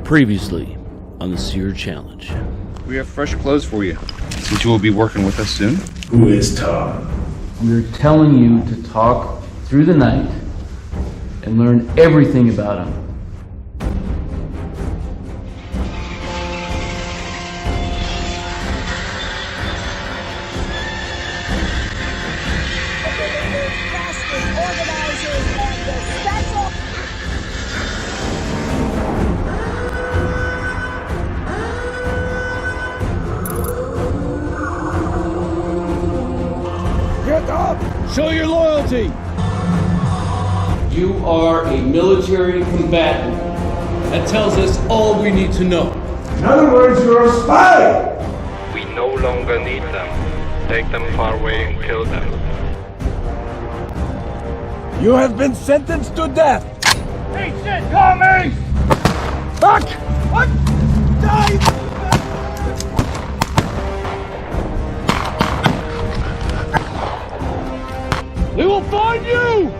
Previously on the SERE challenge. We have fresh clothes for you, since you will be working with us soon. Who is Tom? We're telling you to talk through the night and learn everything about him. Show your loyalty! You are a military combatant. That tells us all we need to know. In other words, you're a spy! We no longer need them. Take them far away and kill them. You have been sentenced to death! Hey, shit, call me! Fuck! What? Die! We will find you!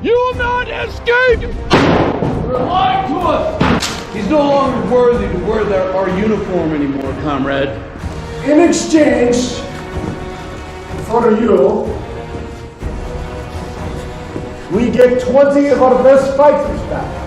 You will not escape! You're lying to us! He's no longer worthy to wear our uniform anymore, comrade. In exchange for you, we get 20 of our best fighters back.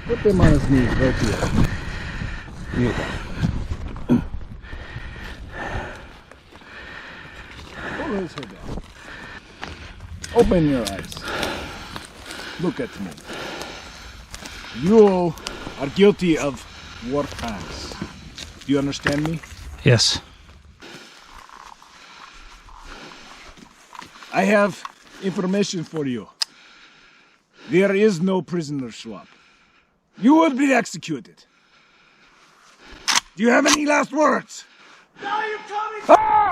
Put them on his knees right here. Kneel down. Pull his head down. Open your eyes. Look at me. You are guilty of war crimes. Do you understand me? Yes. I have information for you. There is no prisoner swap. You will be executed. Do you have any last words? Now you're coming! Ah!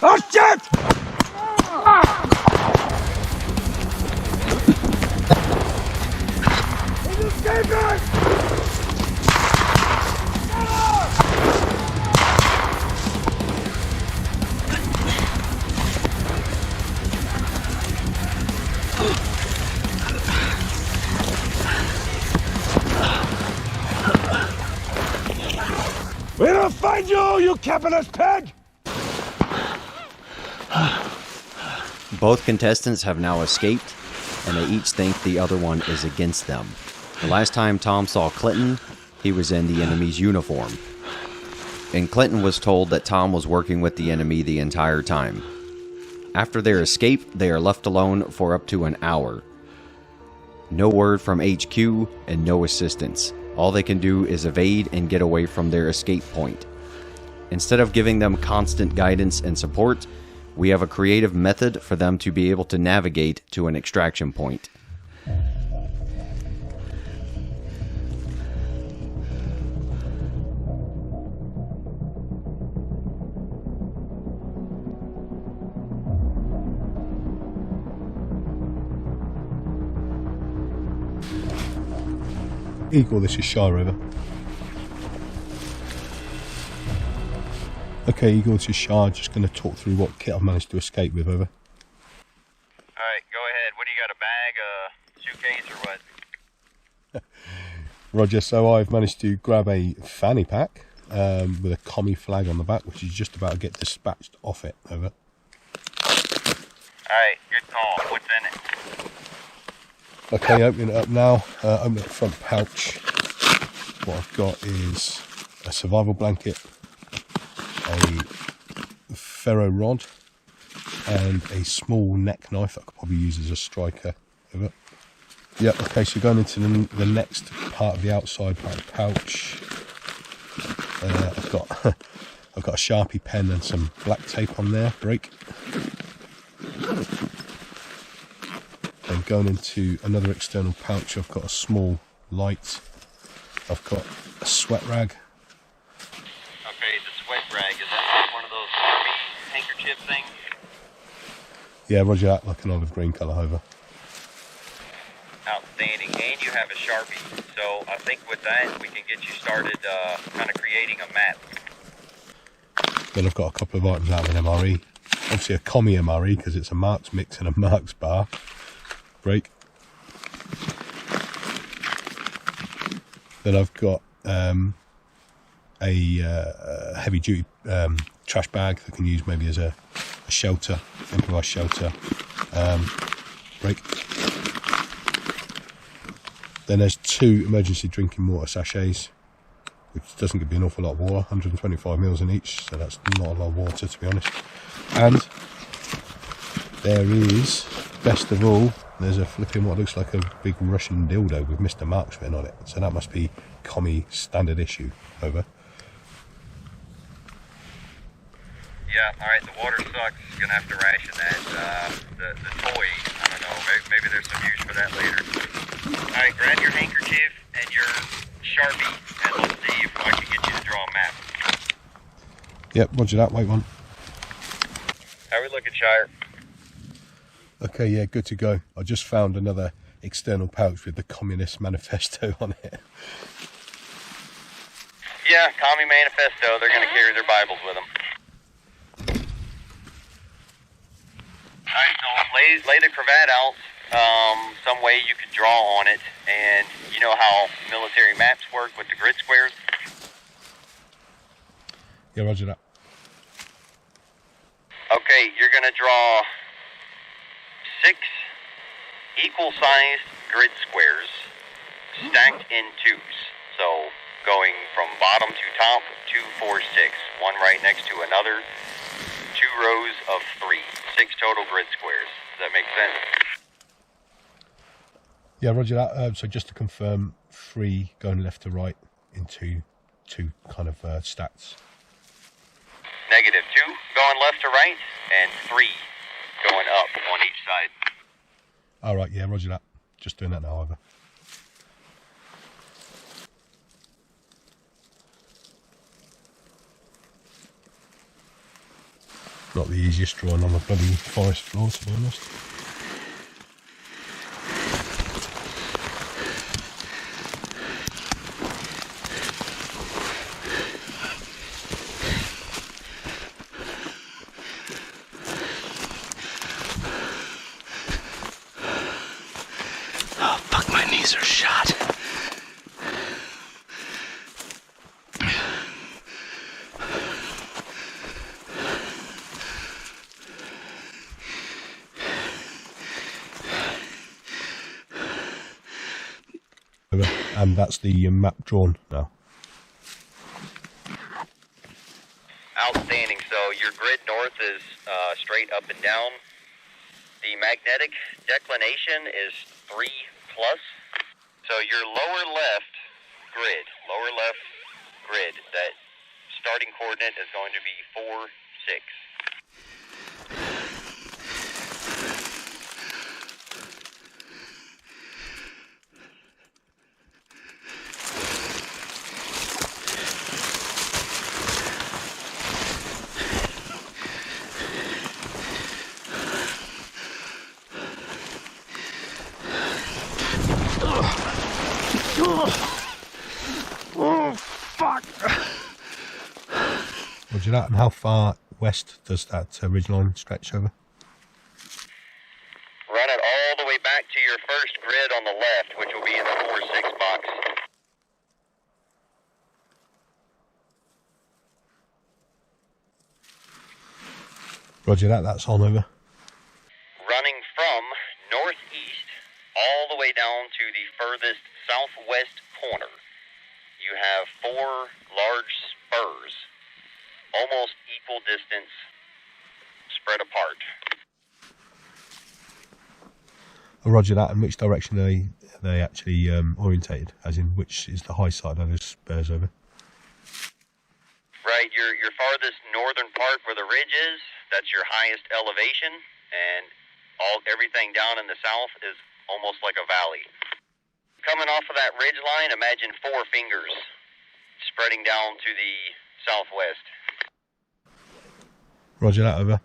Oh shit! He's escaping! We'll find you, you capitalist pig! Both contestants have now escaped, and they each think the other one is against them. The last time Tom saw Clinton, he was in the enemy's uniform. And Clinton was told that Tom was working with the enemy the entire time. After their escape, they are left alone for up to an hour. No word from HQ and no assistance. All they can do is evade and get away from their escape point. Instead of giving them constant guidance and support, we have a creative method for them to be able to navigate to an extraction point. Eagle, this is Shire, over. Okay, Eagle, this is Shire. Just going to talk through what kit I've managed to escape with, over. Alright, go ahead. What do you got, a bag, a suitcase, or what? Roger, so I've managed to grab a fanny pack with a commie flag on the back, which is just about to get dispatched off it, over. Alright, good call. What's in it? Okay, opening it up now. Open the front pouch. What I've got is a survival blanket, a ferro rod, and a small neck knife that I could probably use as a striker. Over. Yep. Okay, so going into the next part of the outside part of the pouch. I've got a Sharpie pen and some black tape on there. Break. Then going into another external pouch, I've got a small light. I've got a sweat rag. Okay, the sweat rag, is that one of those army handkerchief things? Yeah, roger that, like an olive green colour over. Outstanding. And you have a Sharpie. So I think with that, we can get you started kind of creating a map. Then I've got a couple of items out of an MRE. Obviously a commie MRE because it's a Marks mix and a Marks bar. Break. Then I've got a heavy duty trash bag that I can use maybe as a shelter, improvised shelter. Break. Then there's 2 emergency drinking water sachets, which doesn't give me an awful lot of water, 125 mils in each, so that's not a lot of water to be honest. And there is, best of all, there's a flipping what looks like a big Russian dildo with Mr. Marks written on it, so that must be commie standard issue. Over. Yeah, alright, the water sucks. Gonna have to ration that. The toy, I don't know, maybe there's some use for that later. Alright, grab your handkerchief and your Sharpie, and let's see if I can get you to draw a map. Yep, roger that, wait one. How are we looking, Shire? Okay, yeah, good to go. I just found another external pouch with the Communist Manifesto on it. Yeah, Commie Manifesto, they're gonna carry their Bibles with them. Alright, so lay the cravat out some way you could draw on it, and you know how military maps work with the grid squares? Yeah, roger that. Okay, you're gonna draw 6 equal-sized grid squares stacked in 2s. So going from bottom to top, 2, 4, 6, one right next to another, 2 rows of 3, 6 total grid squares. Does that make sense? Yeah, roger that. So just to confirm, 3 going left to right into 2 kind of stats. Negative 2 going left to right, and 3 going up on each side. All right, yeah, roger that. Just doing that now, over. Not the easiest drawing on the bloody forest floor, to be honest. Oh, fuck, my knees are shot. And that's the map drawn now. Outstanding. So your grid north is straight up and down. The magnetic declination is 3+. So your lower left grid, that starting coordinate is going to be 4, 6. Oh, fuck. Roger that. And how far west does that ridge line stretch over? Run it all the way back to your first grid on the left, which will be in the 4, 6 box. Roger that, that's on over. Running from northeast all the way down to the furthest southwest corner, you have 4 large spurs, almost equal distance, spread apart. Roger that. And which direction are they actually orientated? As in, which is the high side of those spurs over? Right, your farthest northern part where the ridge is, that's your highest elevation, and everything down in the south is almost like a valley. Coming off of that ridge line, imagine 4 fingers spreading down to the southwest. Roger that, over.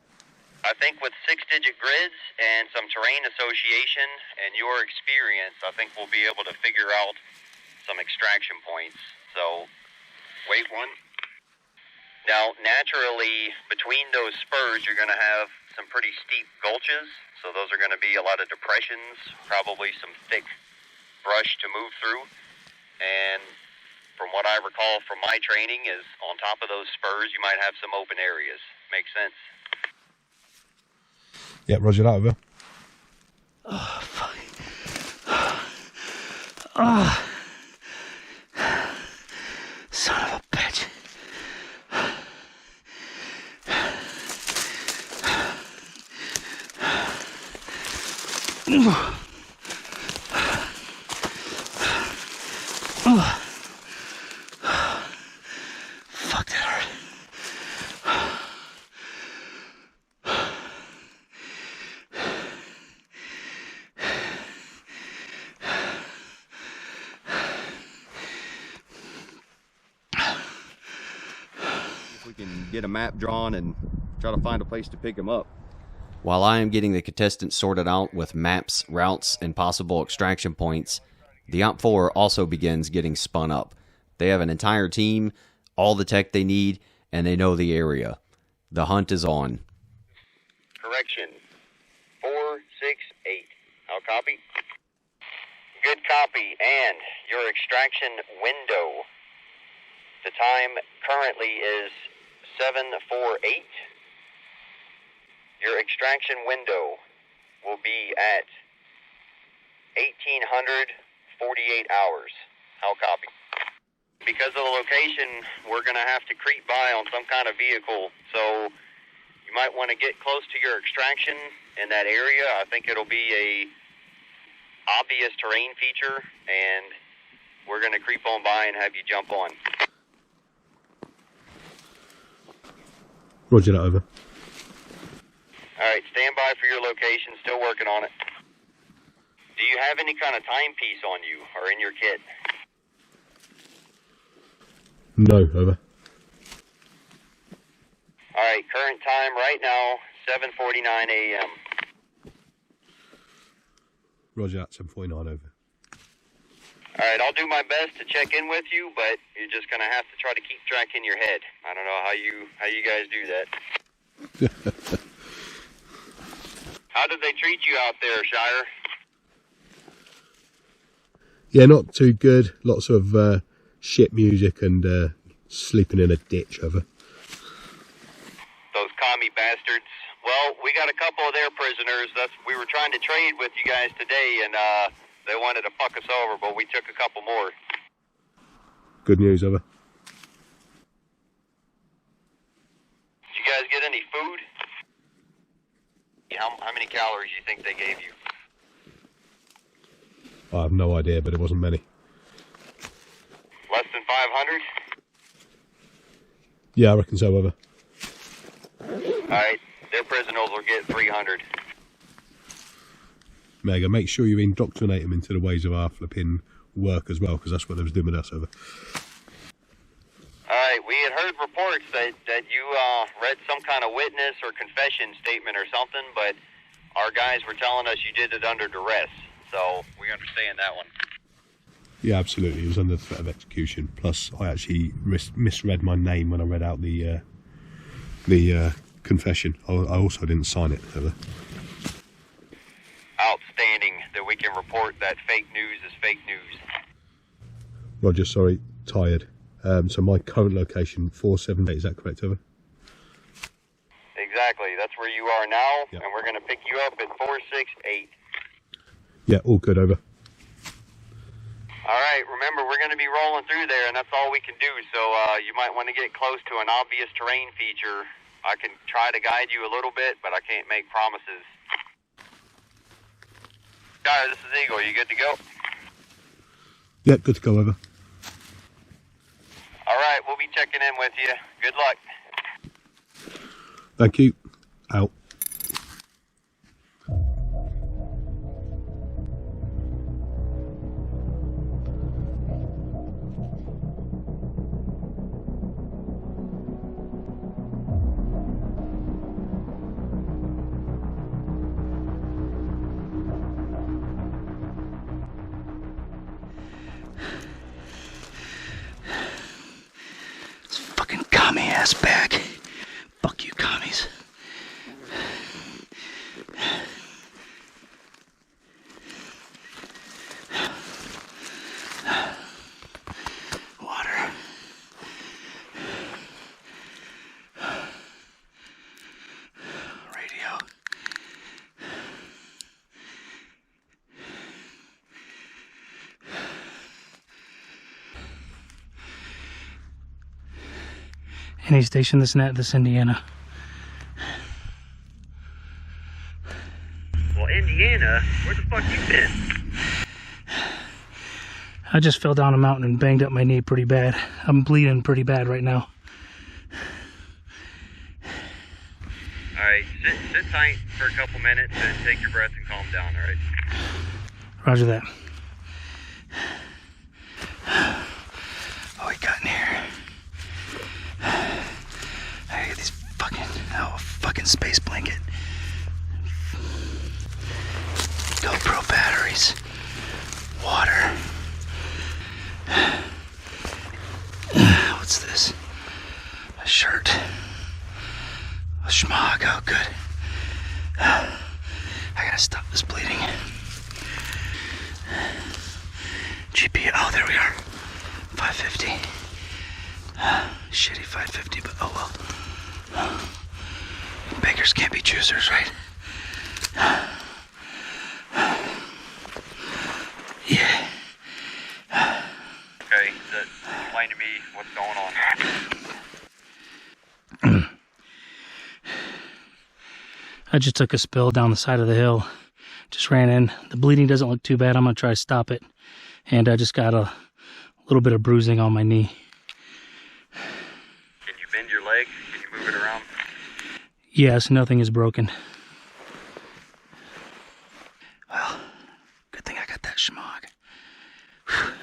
I think with 6-digit grids and some terrain association and your experience, I think we'll be able to figure out some extraction points. So, wait 1. Now, naturally, between those spurs, you're going to have some pretty steep gulches. So those are going to be a lot of depressions, probably some thick brush to move through. And from what I recall from my training is on top of those spurs, you might have some open areas. Makes sense? Yeah, roger that, over. Oh, fuck. Oh. Son of a bitch. Fuck, that hurt. If we can get a map drawn and try to find a place to pick him up. While I am getting the contestants sorted out with maps, routes, and possible extraction points, the OPFOR also begins getting spun up. They have an entire team, all the tech they need, and they know the area. The hunt is on. Correction. 468. How copy? Good copy. And your extraction window. The time currently is 7:48. Your extraction window will be at 1848 hours. How copy? Because of the location, we're going to have to creep by on some kind of vehicle, so you might want to get close to your extraction in that area. I think it'll be a obvious terrain feature, and we're going to creep on by and have you jump on. Roger that, over. All right, stand by for your location. Still working on it. Do you have any kind of timepiece on you or in your kit? No, over. All right, current time right now, 7:49 a.m. Roger that, 7:49, over. All right, I'll do my best to check in with you, but you're just going to have to try to keep track in your head. I don't know how you guys do that. How did they treat you out there, Shire? Yeah, not too good. Lots of shit music and sleeping in a ditch, over. Those commie bastards. Well, we got a couple of their prisoners. We were trying to trade with you guys today, and they wanted to fuck us over, but we took a couple more. Good news, over. Did you guys get any food? How many calories do you think they gave you? I have no idea, but it wasn't many. Less than 500? Yeah, I reckon so, over. Alright, their prisoners will get 300. Mega, make sure you indoctrinate them into the ways of our flipping work as well, because that's what they was doing with us, over. Alright, we had heard reports that you read some kind of witness or confession statement or something, but our guys were telling us you did it under duress, so we understand that one. Yeah, absolutely. It was under threat of execution. Plus, I actually misread my name when I read out the confession. I also didn't sign it, over. Outstanding that we can report that fake news is fake news. Roger, sorry, tired. So my current location, 478, is that correct, over? Exactly, that's where you are now, Yep. and we're going to pick you up at 468. Yeah, all good, over. All right, remember, we're going to be rolling through there, and that's all we can do, so you might want to get close to an obvious terrain feature. I can try to guide you a little bit, but I can't make promises. Guys, this is Eagle. You good to go? Yeah, good to go, over. All right, we'll be checking in with you. Good luck. Thank you. Out. Fucking commie ass bag. Fuck you, commies. Water. Radio. Any station this Indiana. Well, Indiana, where the fuck you been? I just fell down a mountain and banged up my knee pretty bad. I'm bleeding pretty bad right now. Alright, sit tight for a couple minutes and take your breath and calm down, alright? Roger that. What we got in here? I got these fucking space blanket. GoPro batteries. Water. What's this? A shirt. A schmog. Oh, good. I gotta stop this bleeding. GP. Oh, there we are. 550. Shitty 550, but oh well. Beggars can't be choosers, right? Yeah. Okay, explain to me what's going on. I just took a spill down the side of the hill. Just ran in. The bleeding doesn't look too bad. I'm gonna try to stop it. And I just got a little bit of bruising on my knee. Can you bend your leg? Can you move it around? Yes, nothing is broken. Well, good thing I got that schmog. Whew.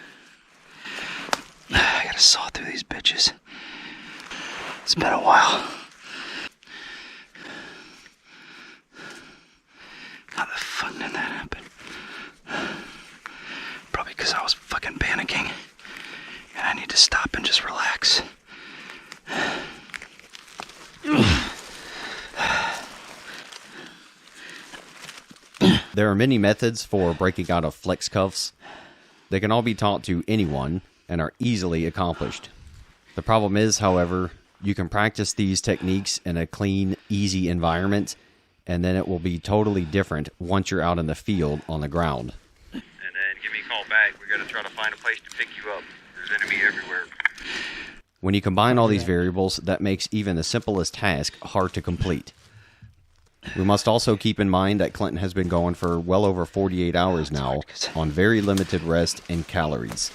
I gotta saw through these bitches. It's been a while. How the fuck did that happen? Probably because I was fucking panicking. And I need to stop and just relax. There are many methods for breaking out of flex cuffs. They can all be taught to anyone and are easily accomplished. The problem is, however, you can practice these techniques in a clean, easy environment, and then it will be totally different once you're out in the field on the ground. And then give me a call back. We gotta try to find a place to pick you up. There's enemy everywhere. When you combine all these variables, that makes even the simplest task hard to complete. We must also keep in mind that Clinton has been going for well over 48 hours now on very limited rest and calories.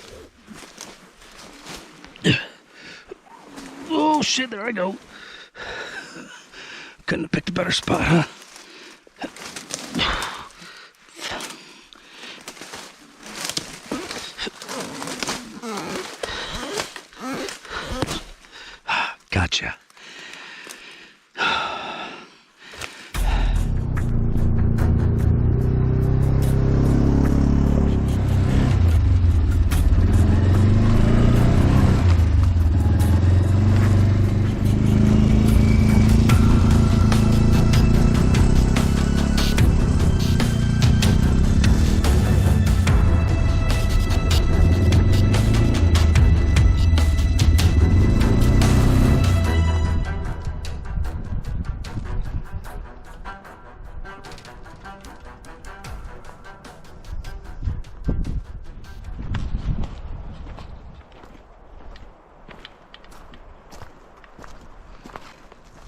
Oh shit, there I go. Couldn't have picked a better spot, huh? Gotcha.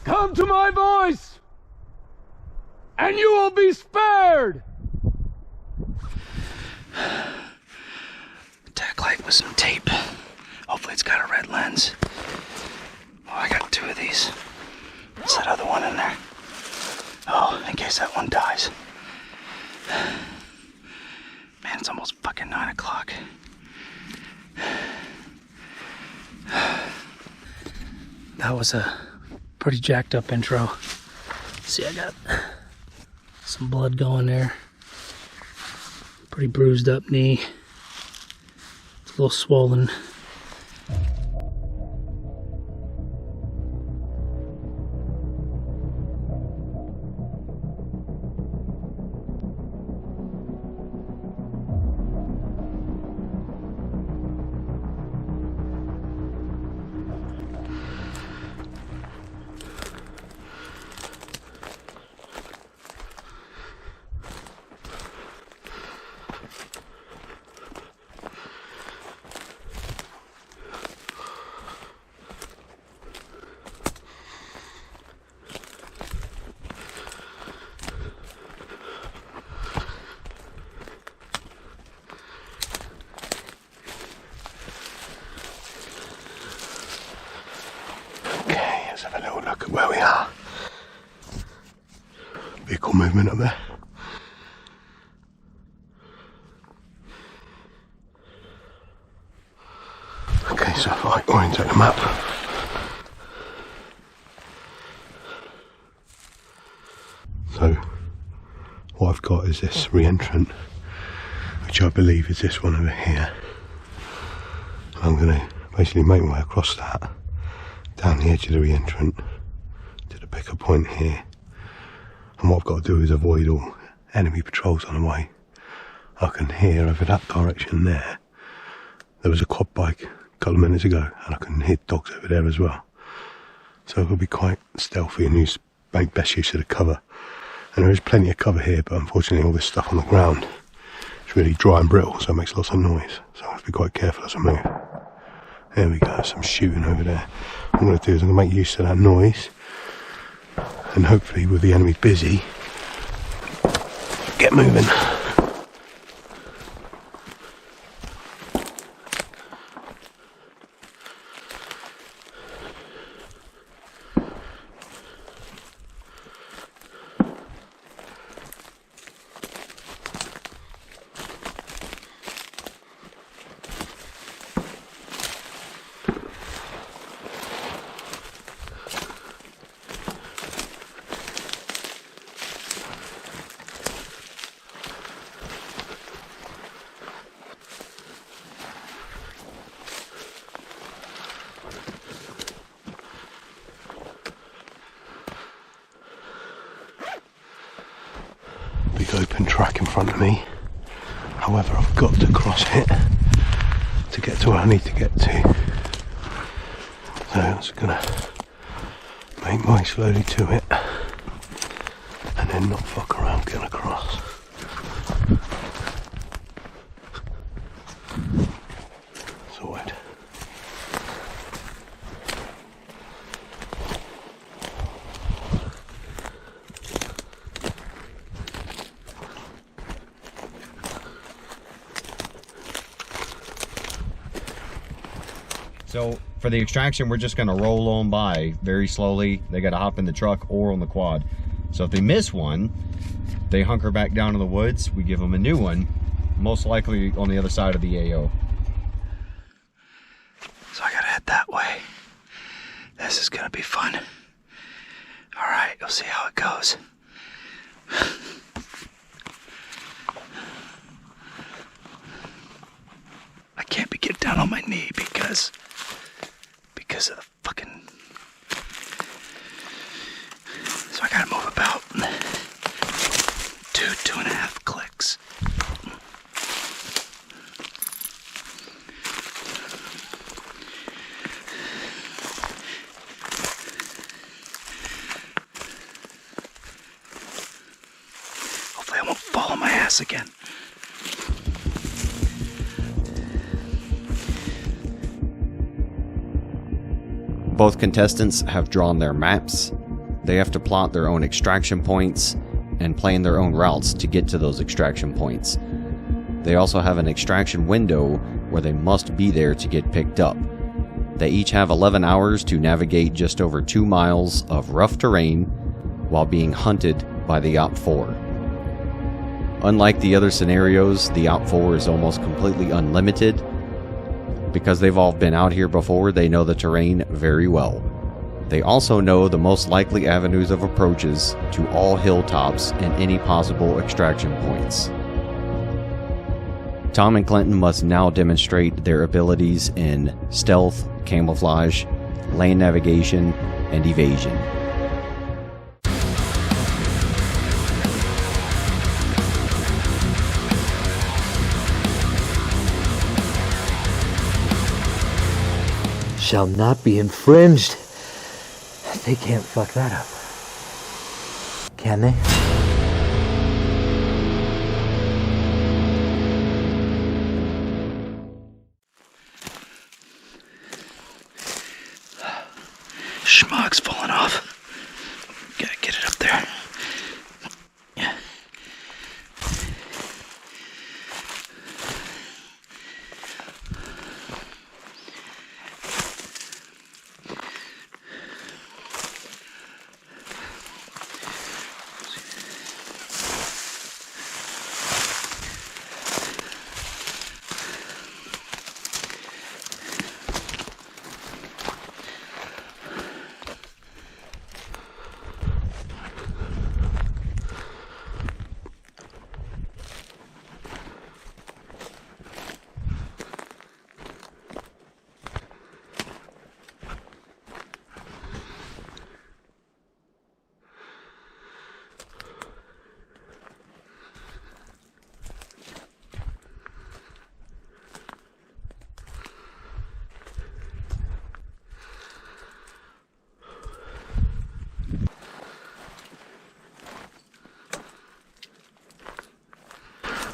Come to my voice, and you will be spared. Tack light with some tape. Hopefully it's got a red lens. Oh, I got two of these. What's that other one in there? Oh, in case that one dies. Man, it's almost fucking 9 o'clock. That was a pretty jacked up intro. See, I got some blood going there. Pretty bruised up knee. It's a little swollen. Let's have a little look at where we are. Vehicle movement up there. Okay, so if I orientate the map. So what I've got is this re-entrant, which I believe is this one over here. I'm going to basically make my way across that, down the edge of the re-entrant to the picker point here, and what I've got to do is avoid all enemy patrols on the way. I can hear over that direction there was a quad bike a couple of minutes ago, and I can hear dogs over there as well, so I'll be quite stealthy and make best use of the cover. And there is plenty of cover here, but unfortunately all this stuff on the ground is really dry and brittle, so it makes lots of noise, so I have to be quite careful as I move. There we go, some shooting over there. What I'm going to do is I'm going to make use of that noise, and hopefully with the enemy busy, get moving. Big open track in front of me. However, I've got to cross it to get to where I need to get to. So I'm just gonna make my way slowly to it and then not fuck around getting across. Sorted. So for the extraction, we're just going to roll on by very slowly. They got to hop in the truck or on the quad. So if they miss one, they hunker back down in the woods. We give them a new one, most likely on the other side of the AO. So I gotta head that way. This is gonna be fun. All right, you'll see how it goes. I can't be getting down on my knee because of the fucking... So I gotta move about 2.5 clicks. Hopefully I won't fall on my ass again. Both contestants have drawn their maps. They have to plot their own extraction points and plan their own routes to get to those extraction points. They also have an extraction window where they must be there to get picked up. They each have 11 hours to navigate just over 2 miles of rough terrain while being hunted by the OPFOR. Unlike the other scenarios, the OPFOR is almost completely unlimited. Because they've all been out here before, they know the terrain very well. They also know the most likely avenues of approaches to all hilltops and any possible extraction points. Tom and Clinton must now demonstrate their abilities in stealth, camouflage, land navigation, and evasion. Shall not be infringed. They can't fuck that up. Can they? Schmuck's falling off. Gotta get it up there. Yeah.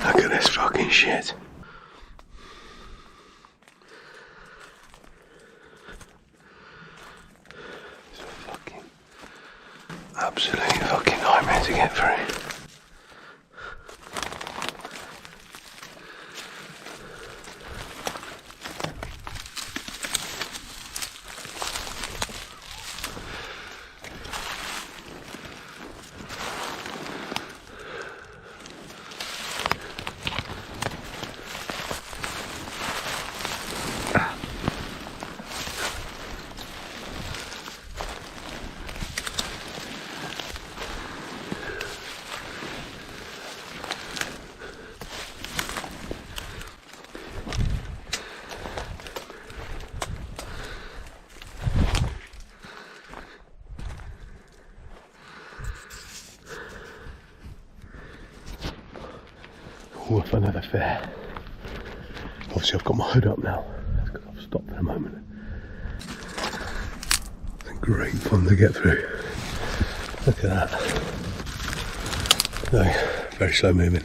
Look at this fucking shit. It's a fucking absolute fucking nightmare to get through. Worth another fare. Obviously I've got my hood up now because I've stopped for a moment. It's a great fun to get through. Look at that. No, very slow moving.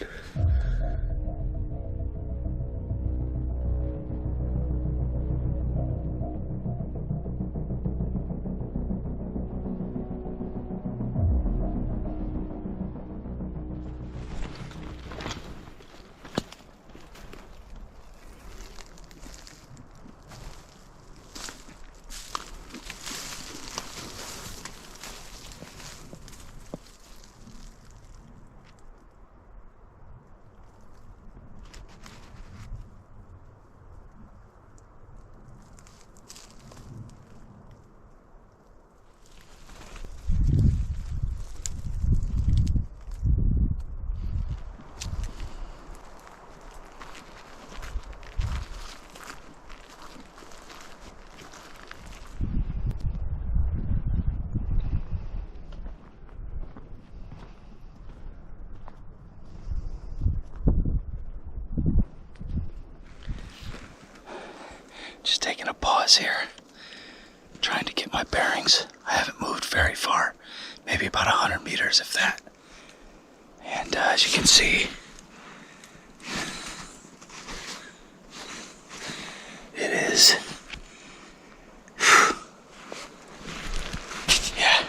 Just taking a pause here, trying to get my bearings. I haven't moved very far, maybe about 100 meters if that. And as you can see, it is, yeah.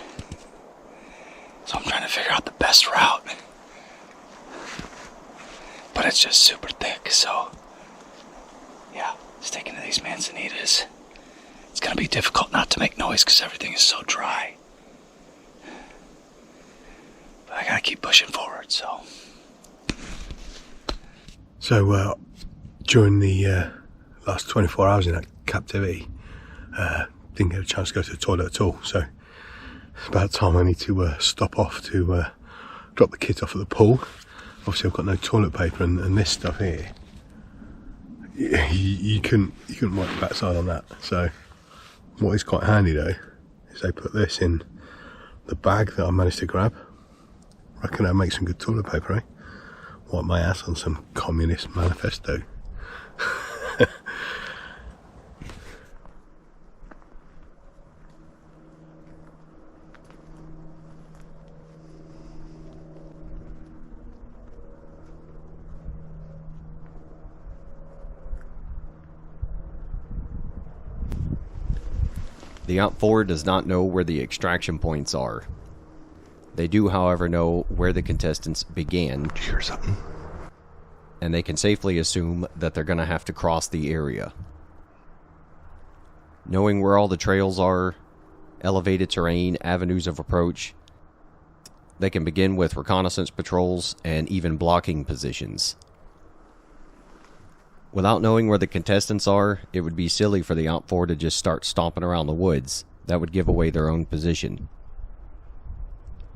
So I'm trying to figure out the best route, but it's just super thick, so yeah. Sticking to these manzanitas. It's gonna be difficult not to make noise because everything is so dry. But I gotta keep pushing forward, so. So, during the last 24 hours in that captivity, didn't get a chance to go to the toilet at all, so it's about time I need to stop off to drop the kids off at the pool. Obviously I've got no toilet paper, and this stuff here, you couldn't wipe the backside on that. So what is quite handy though is they put this in the bag that I managed to grab. I reckon that'll make some good toilet paper, eh? Wipe my ass on some communist manifesto. The OPFOR does not know where the extraction points are. They do, however, know where the contestants began. Did you hear something? And they can safely assume that they're going to have to cross the area. Knowing where all the trails are, elevated terrain, avenues of approach, they can begin with reconnaissance patrols and even blocking positions. Without knowing where the contestants are, it would be silly for the OPFOR to just start stomping around the woods. That would give away their own position.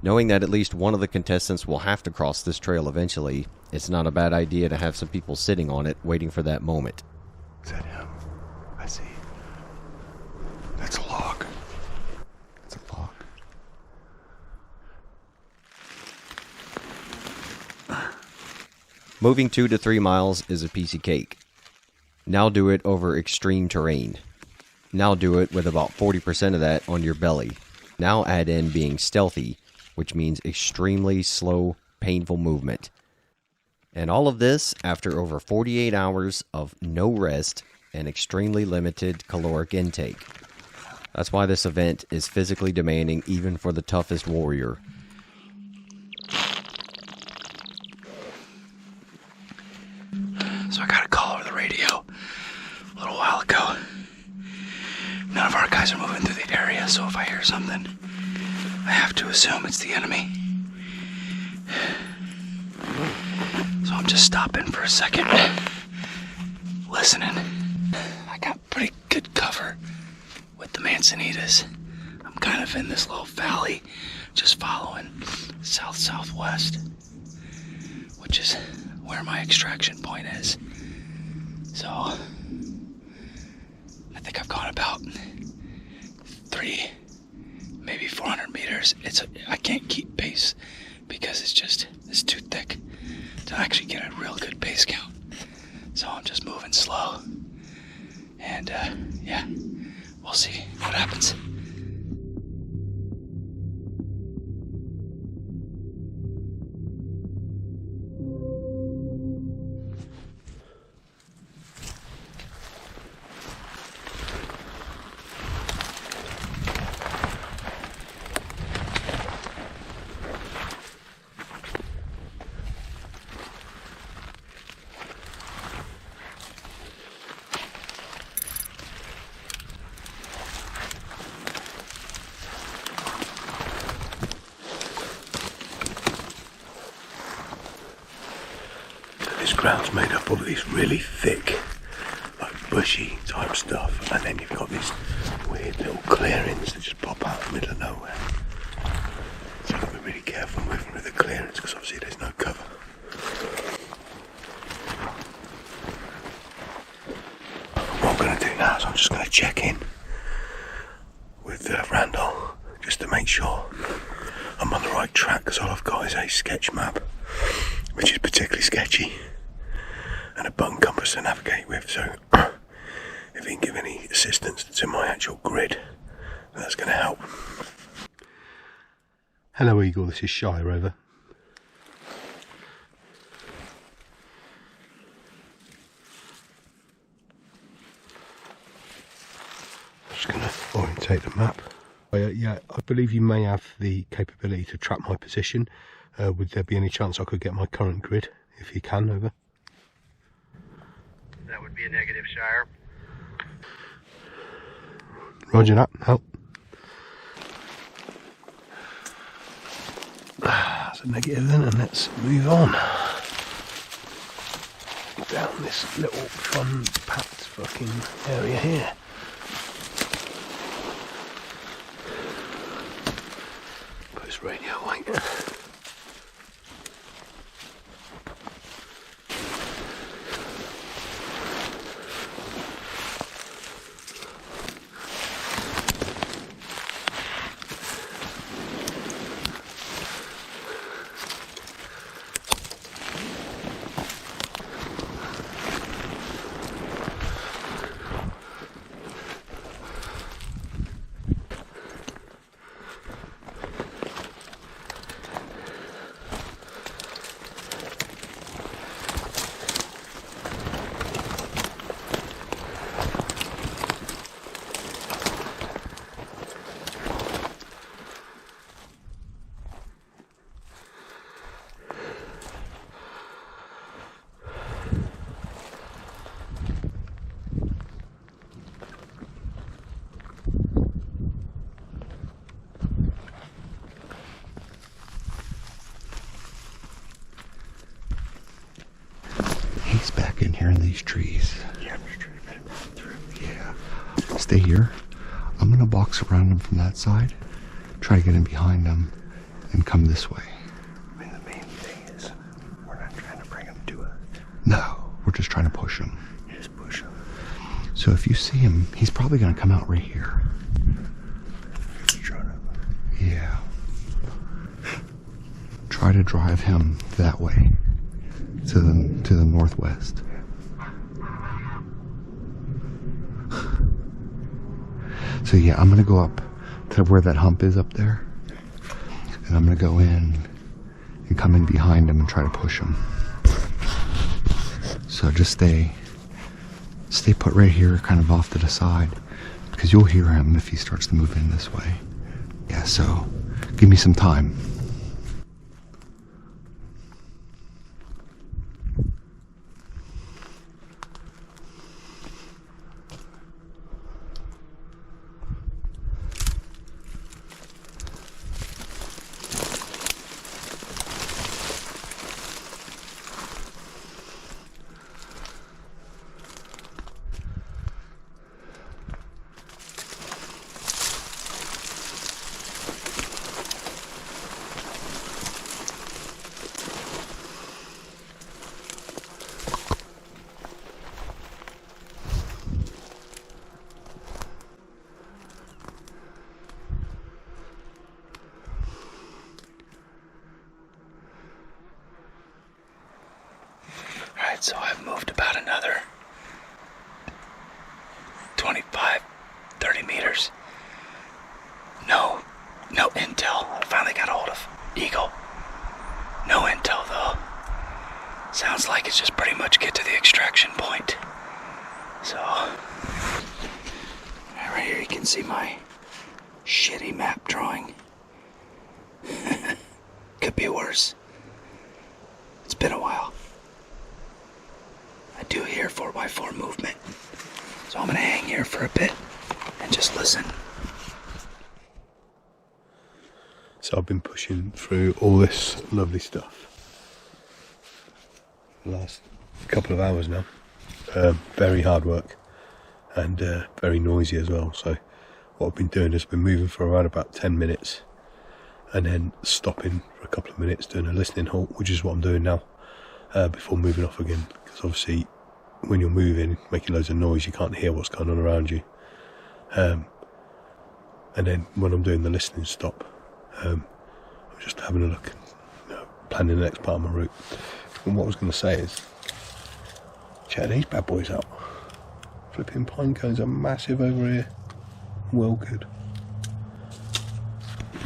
Knowing that at least one of the contestants will have to cross this trail eventually, it's not a bad idea to have some people sitting on it, waiting for that moment. Is that him? I see. That's a log. That's a log. Moving 2 to 3 miles is a piece of cake. Now do it over extreme terrain. Now do it with about 40% of that on your belly. Now add in being stealthy, which means extremely slow, painful movement. And all of this after over 48 hours of no rest and extremely limited caloric intake. That's why this event is physically demanding even for the toughest warrior. So I got a call over the radio a little while ago. None of our guys are moving through the area, so if I hear something, I have to assume it's the enemy. So I'm just stopping for a second, listening. I got pretty good cover with the Manzanitas. I'm kind of in this little valley, just following south-southwest, which is where my extraction point is. So I think I've gone about 3, maybe 400 meters. I can't keep pace because it's too thick to actually get a real good pace count. So I'm just moving slow, and yeah, we'll see what happens. This ground's made up of this really thick, like bushy type stuff, and then you've got these weird little clearings that just pop out in the middle of nowhere. So you've got to be really careful moving through the clearings because obviously there's no cover. What I'm going to do now is I'm just going to check in with Randall just to make sure I'm on the right track, because all I've got is a sketch map, which is particularly sketchy, and a button compass to navigate with, so if he can give any assistance to my actual grid, that's going to help. Hello Eagle, this is Shy Rover. I'm just going to orientate the map. Yeah, I believe you may have the capability to track my position. Would there be any chance I could get my current grid, if you can, over? That would be a negative, Shire. Roger that, help. That's a negative then, and let's move on. Down this little fun packed fucking area here. Post radio light. He's back in here in these trees. Yeah, yeah. Stay here. I'm gonna box around him from that side, try to get in behind him, and come this way. I mean, the main thing is, we're not trying to bring him to us. No, we're just trying to push him. Just push him. So if you see him, he's probably gonna come out right here. Just try to... Yeah. Try to drive him that way, to the northwest. So yeah, I'm gonna go up to where that hump is up there, and I'm gonna go in and come in behind him and try to push him. So just stay put right here, kind of off to the side, because you'll hear him if he starts to move in this way. Yeah, so give me some time. So I've moved about another 25, 30 meters. No intel. I finally got a hold of Eagle. No intel though. Sounds like it's just pretty much get to the extraction point. So, right here you can see my shitty map drawing. Could be worse. It's been a while. I do hear 4x4 movement, so I'm gonna hang here for a bit and just listen. So I've been pushing through all this lovely stuff the last couple of hours now. Very hard work and very noisy as well. So what I've been doing is I've been moving for around about 10 minutes and then stopping for a couple of minutes, doing a listening halt, which is what I'm doing now, before moving off again. Because obviously when you're moving, making loads of noise, you can't hear what's going on around you. And then when I'm doing the listening stop, I'm just having a look, planning the next part of my route. And what I was going to say is, check these bad boys out. Flipping pine cones are massive over here. Well good.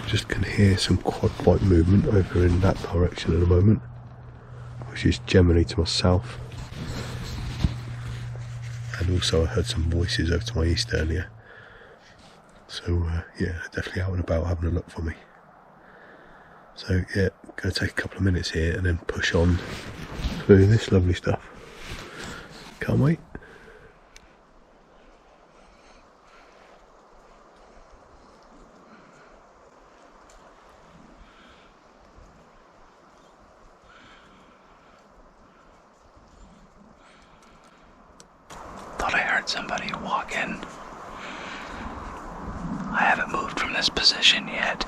Just can hear some quite movement over in that direction at the moment, which is generally to my south. And also I heard some voices over to my east earlier. So yeah, definitely out and about having a look for me. So yeah, going to take a couple of minutes here and then push on through this lovely stuff. Can't wait. heard somebody walk in. I haven't moved from this position yet.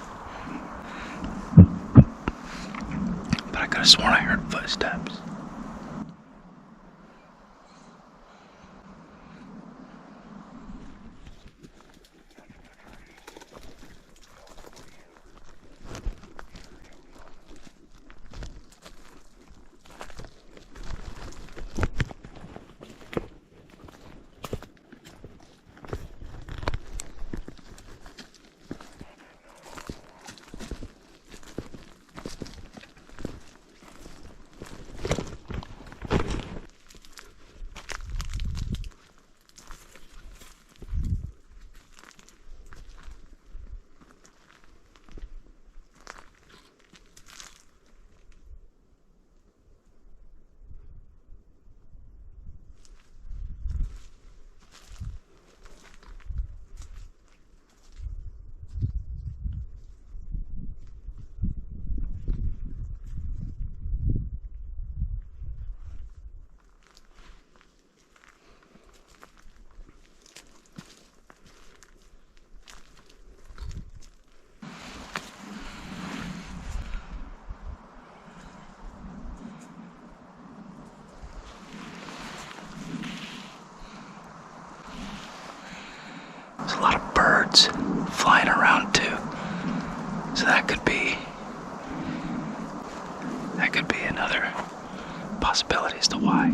But I could have sworn I heard footsteps. There's a lot of birds flying around too. So that could be another possibility as to why.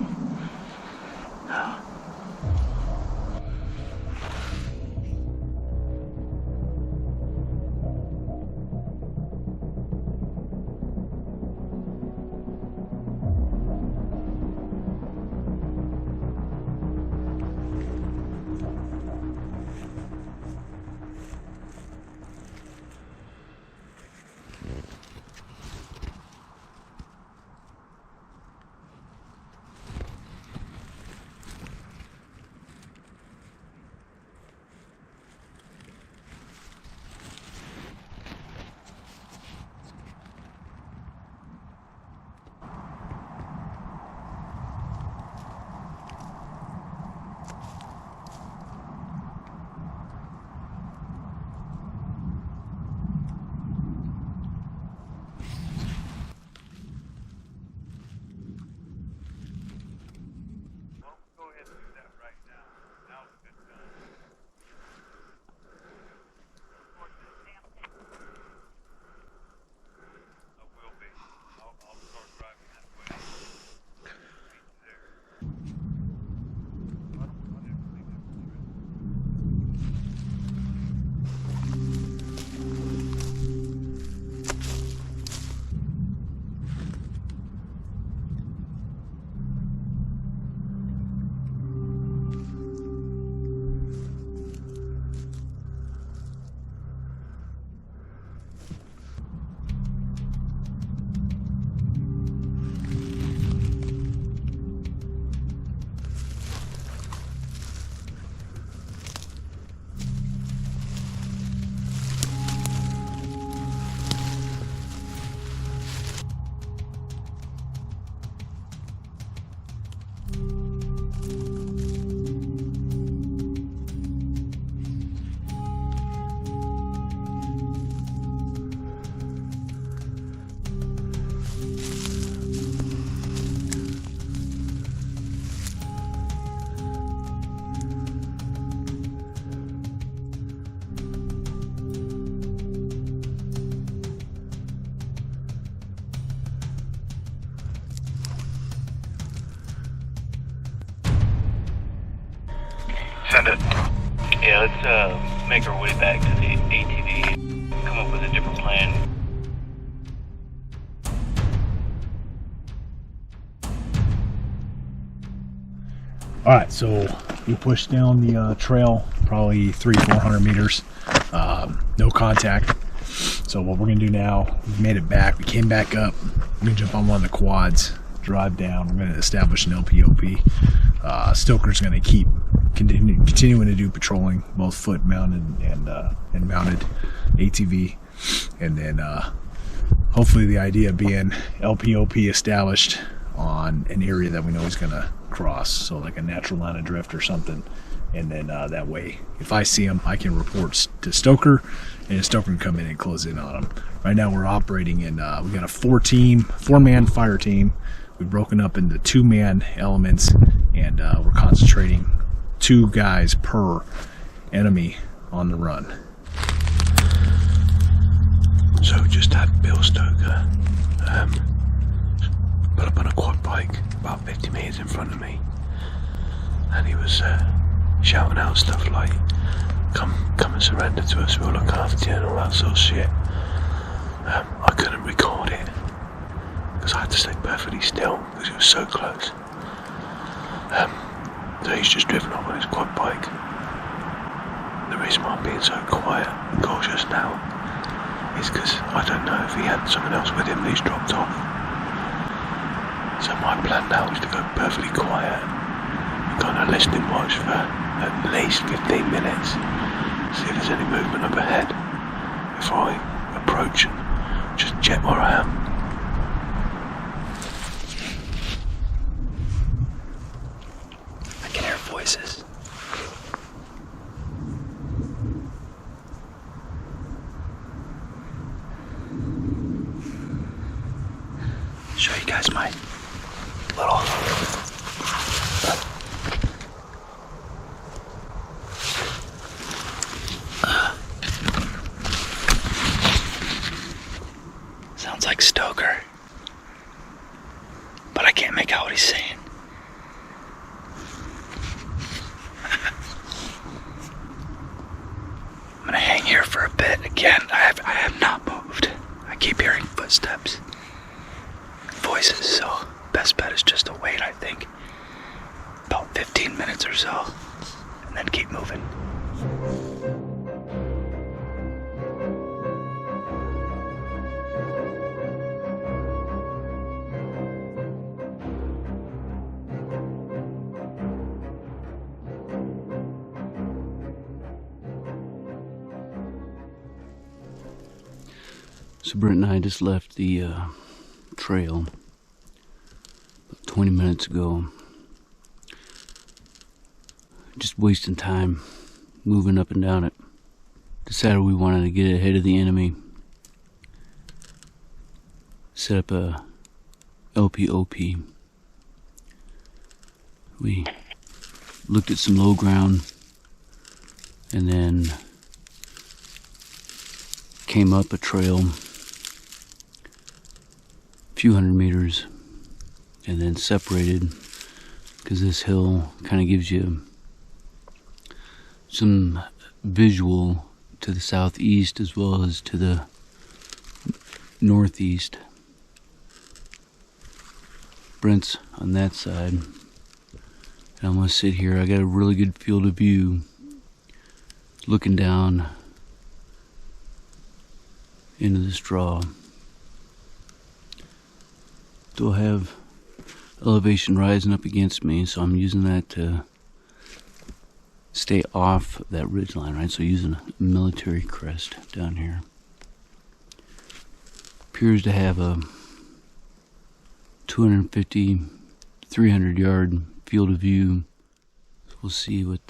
Send it. Yeah, let's make our way back to the ATV. Come up with a different plan. Alright, so we pushed down the trail probably 300-400 meters. No contact. So what we're going to do now, we've made it back. We came back up. We're going to jump on one of the quads, drive down. We're going to establish an LPOP. Stoker's going to keep continuing to do patrolling, both foot mounted and mounted ATV, and then hopefully the idea being LPOP established on an area that we know he's going to cross, so like a natural line of drift or something, And then that way, if I see them, I can report to Stoker, and Stoker can come in and close in on them. Right now we're operating in, we got a four-man fire team. We've broken up into 2-man elements, and we're concentrating 2 guys per enemy on the run. So just had Bill Stoker pull up on a quad bike about 50 metres in front of me, and he was shouting out stuff like, come and surrender to us, we'll look after you, and all that sort of shit. I couldn't record it because I had to stay perfectly still because it was so close. So he's just driven off on his quad bike. The reason why I'm being so quiet and cautious now is because I don't know if he had someone else with him that he's dropped off. So my plan now is to go perfectly quiet and kind of listen and watch for at least 15 minutes, see if there's any movement up ahead before I approach and just check where I am. I can hear voices. Show you guys my little sounds like Stoker, but I can't make out what he's saying. I'm gonna hang here for a bit. Again, I have not moved. I keep hearing footsteps, voices, so best bet is just to wait, I think. About 15 minutes or so, and then keep moving. So Brent and I just left the trail about 20 minutes ago. Just wasting time moving up and down it. Decided we wanted to get ahead of the enemy. Set up a LPOP. We looked at some low ground and then came up a trail a few hundred meters and then separated because this hill kind of gives you some visual to the southeast as well as to the northeast. Brent's on that side, and I'm gonna sit here. I got a really good field of view looking down into the straw. Still have elevation rising up against me, so I'm using that to stay off that ridge line, right? So using a military crest down here. Appears to have a 250, 300 yard field of view. So we'll see what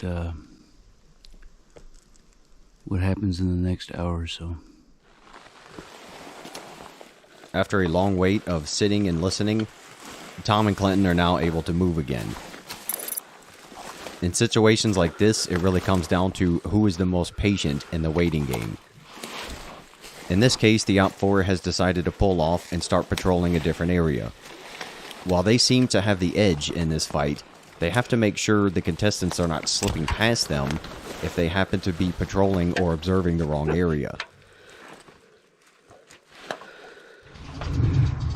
happens in the next hour or so. After a long wait of sitting and listening, Tom and Clinton are now able to move again. In situations like this, it really comes down to who is the most patient in the waiting game. In this case, the OPFOR has decided to pull off and start patrolling a different area. While they seem to have the edge in this fight, they have to make sure the contestants are not slipping past them if they happen to be patrolling or observing the wrong area.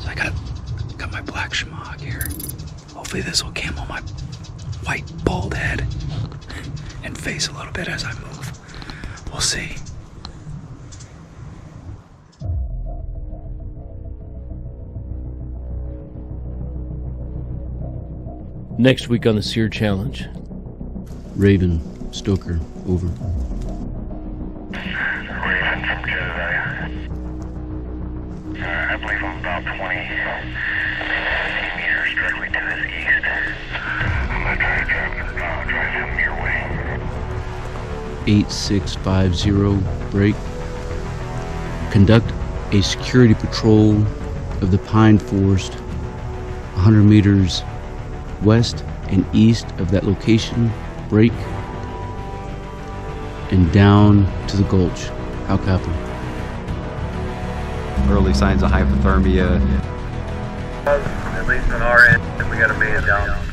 So I got my black schmog here. Hopefully this will camo my white bald head and face a little bit as I move. We'll see. Next week on the SERE Challenge. Raven, Stoker, over. Raven from Jedi. I believe I'm about 20 meters directly to his east. I'm gonna try to drive him your way. 8650, break. Conduct a security patrol of the pine forest 100 meters west and east of that location, break. And down to the gulch. How copy? Early signs of hypothermia. At least on our end, we got a man down.